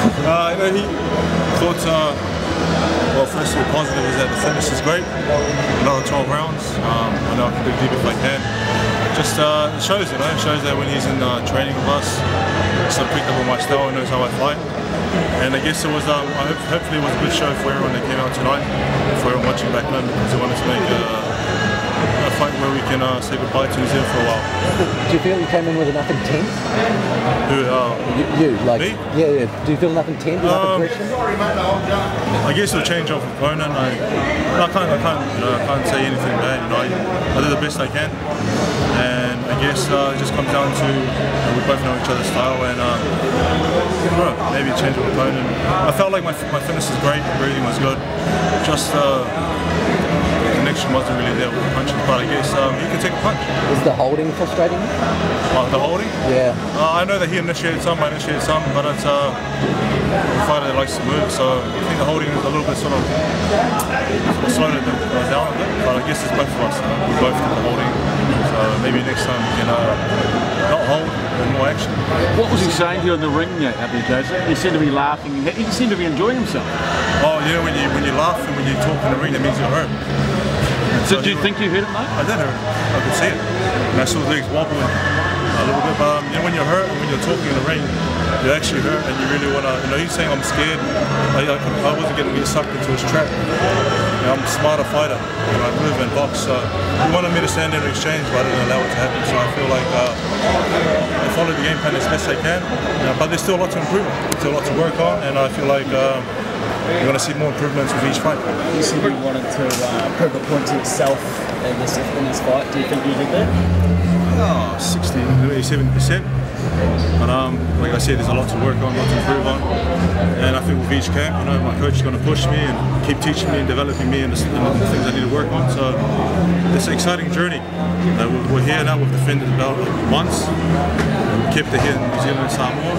He thought, well, first of all, positive is that the fitness is great. Another 12 rounds. I know I can dig deep if I can. Just it shows, it shows that when he's in training with us, he's picked up on my style and knows how I fight. And I guess it was, hopefully it was a good show for everyone that came out tonight, for everyone watching back then, because they wanted to make a fight where we can say goodbye to New Zealand for a while. Do you feel you came in with enough intent? Who? You, like me? Yeah. Do you feel enough intent, enough aggression? I guess it'll change off opponent. I can't say anything bad. I did the best I can, and I guess it just comes down to we both know each other's style, and maybe change of opponent. I felt like my fitness was great, breathing was good. Just connection wasn't really there with the punches, but I guess he could take a punch. Is the holding frustrating? The holding? Yeah. I know that he initiated some, I initiated some, but it's a fighter that likes to move, so I think the holding is a little bit sort of slowed it down a bit, but I guess it's both of us. We both did the holding, so maybe next time we can not hold and more action. What was he saying to you in the ring, Joseph? He seemed to be laughing, he seemed to be enjoying himself. Oh, you know, when you laugh and when you talk in the ring, that means you're hurt. So do you think you hurt him, mate? I did hurt him. I could see it. And I saw his legs wobbling a little bit. But when you're hurt and when you're talking in the ring, you're actually hurt and you really want to, he's saying I'm scared. I wasn't going to get sucked into his trap. I'm a smarter fighter. I move and box. So he wanted me to stand there and exchange, but I didn't allow it to happen. So I feel like I followed the game plan as best I can. But there's still a lot to improve on. There's still a lot to work on, and I feel like you're going to see more improvements with each fight. You said you wanted to prove a point to yourself in this fight. Do you think you did that? 60, 70%. But like I said, there's a lot to work on, a lot to improve on. And I think with each camp, my coach is going to push me and keep teaching me and developing me in the things I need to work on. So it's an exciting journey. We're here now, we've defended the belt once. We kept it here in New Zealand and Samoa.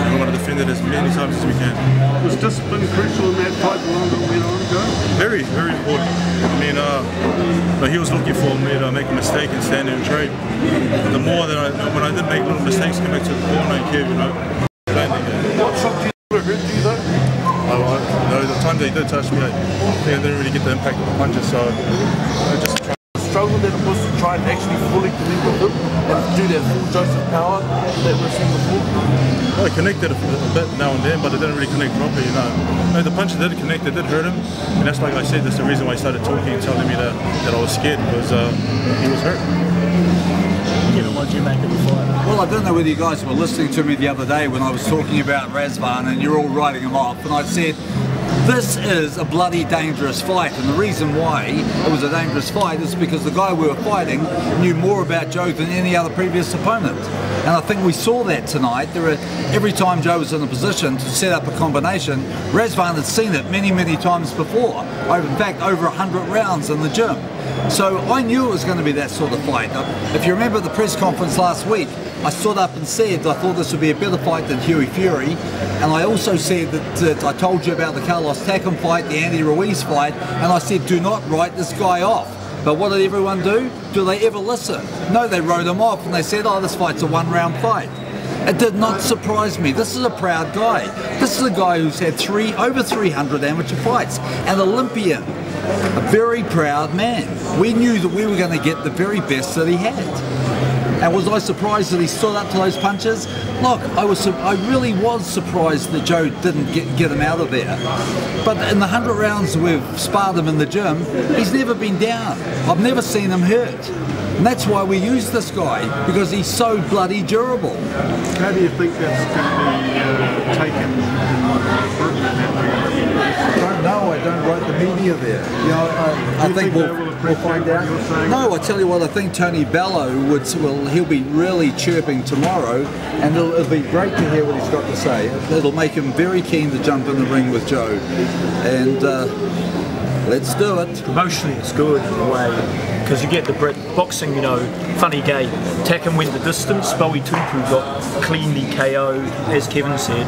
And we want to defend it as many times as we can. Was discipline crucial in that fight the longer it went on ago? Very, very important. I mean, he was looking for me to make a mistake and stand there and trade. The more that when I did make little mistakes, come back to the corner and keep, What shot did you hurt you though? The time they did touch me, I think I didn't really get the impact of the punches, so I just tried. Struggle that it was to try and actually fully connect with him and do that full Joseph power that we've seen before? Well, I connected a bit now and then, but it didn't really connect properly, The punches did connect, it did hurt him, and that's like I said, that's the reason why he started talking and telling me that I was scared, because he was hurt. Kevin, what did you make of the fight? Well, I don't know whether you guys were listening to me the other day when I was talking about Razvan and you're all writing him off, and I said, this is a bloody dangerous fight, and the reason why it was a dangerous fight is because the guy we were fighting knew more about Joe than any other previous opponent. And I think we saw that tonight. Every time Joe was in a position to set up a combination, Razvan had seen it many, many times before. In fact, over 100 rounds in the gym. So I knew it was going to be that sort of fight. If you remember the press conference last week, I stood up and said I thought this would be a better fight than Hughie Fury, and I also said that I told you about the Carlos Takam fight, the Andy Ruiz fight, and I said do not write this guy off. But what did everyone do? Do they ever listen? No, they wrote him off and they said, oh, this fight's a one-round fight. It did not surprise me. This is a proud guy. This is a guy who's had over 300 amateur fights, an Olympian, a very proud man. We knew that we were going to get the very best that he had. And was I surprised that he stood up to those punches? Look, I really was surprised that Joe didn't get him out of there. But in the 100 rounds we've sparred him in the gym, he's never been down. I've never seen him hurt. And that's why we use this guy, because he's so bloody durable. How do you think that's going to be taken in Britain? I don't know, I don't write the media there. I think we'll find out. No, I tell you what, I think Tony Bello he'll be really chirping tomorrow, and it'll be great to hear what he's got to say. It'll make him very keen to jump in the ring with Joe. And let's do it. Emotionally it's good in a way, because you get the Brit boxing, funny game. Takam went the distance, Bowie Tupu got cleanly KO'd, as Kevin said,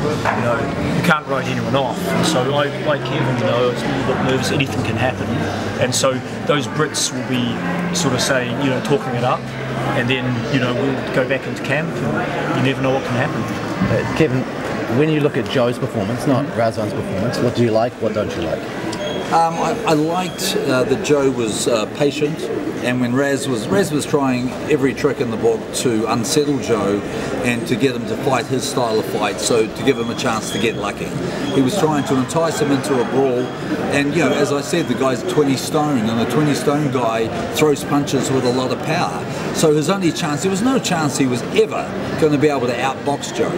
you can't write anyone off. And so like Kevin, I was a little bit nervous, anything can happen. And so those Brits will be sort of saying, talking it up, and then, we'll go back into camp, and you never know what can happen. Kevin, when you look at Joe's performance, not Razvan's performance, what do you like, what don't you like? I liked that Joe was patient, and when Raz was trying every trick in the book to unsettle Joe and to get him to fight his style of fight, so to give him a chance to get lucky. He was trying to entice him into a brawl, and as I said, the guy's 20 stone, and a 20 stone guy throws punches with a lot of power. So his only chance, there was no chance he was ever going to be able to outbox Joe.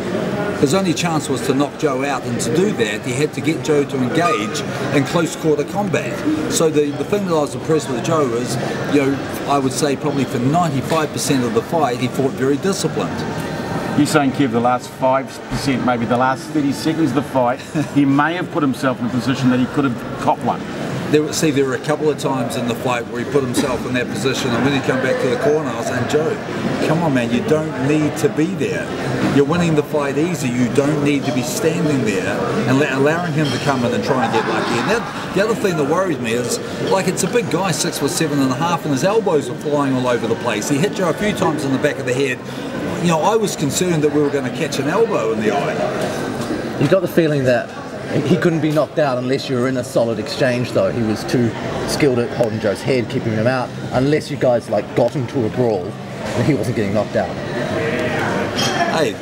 His only chance was to knock Joe out, and to do that he had to get Joe to engage in close quarter combat. So the thing that I was impressed with Joe is, I would say probably for 95% of the fight he fought very disciplined. You're saying, Kev, the last 5%, maybe the last 30 seconds of the fight, he may have put himself in a position that he could have caught one. There were a couple of times in the fight where he put himself in that position, and when he came back to the corner, I was saying, Joe, come on, man, you don't need to be there. You're winning the fight easy. You don't need to be standing there and allowing him to come in and try and get lucky. And the other thing that worries me is, it's a big guy, 6'7.5", and his elbows are flying all over the place. He hit Joe a few times in the back of the head. I was concerned that we were going to catch an elbow in the eye. You got the feeling that he couldn't be knocked out unless you were in a solid exchange, though. He was too skilled at holding Joe's head, keeping him out, unless you guys got into a brawl and he wasn't getting knocked out. Hey,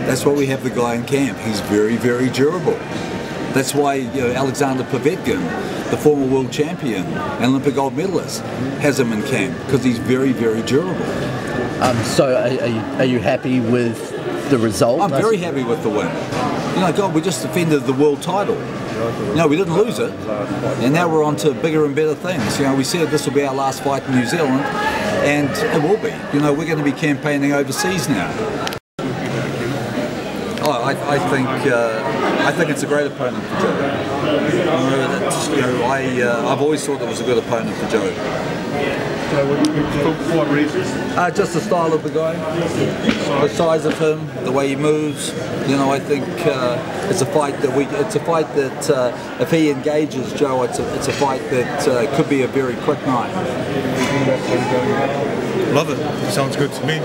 that's why we have the guy in camp. He's very, very durable. That's why Alexander Povetkin, the former world champion and Olympic gold medalist, has him in camp because he's very, very durable. So are you happy with the result? I'm very happy with the win. God, we just defended the world title. We didn't lose it, and now we're on to bigger and better things. We said this will be our last fight in New Zealand, and it will be. We're going to be campaigning overseas now. I think it's a great opponent for Joe. I've always thought it was a good opponent for Joe. For what reasons? Just the style of the guy, the size of him, the way he moves. I think it's a fight that if he engages Joe, it's a fight that could be a very quick night. Love it. Sounds good to me.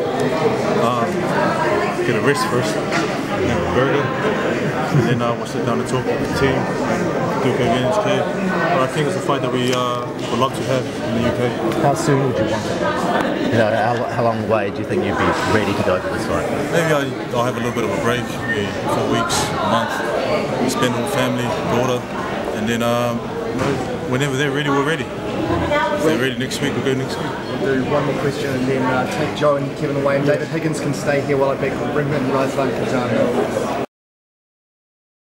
Get a rest first, have a burger, and then we'll sit down and talk with the team, do it against K. But I think it's a fight that we would love to have in the UK. How soon would you want it? How long away do you think you'd be ready to go for this fight? Maybe I'll have a little bit of a break, maybe 4 weeks, a month, spend with family, daughter, and then whenever they're ready, we're ready. If they're ready next week, we'll go next week. We'll do one more question and then take Joe and Kevin away, and David Higgins can stay here while I bring in Razvan Cojanu.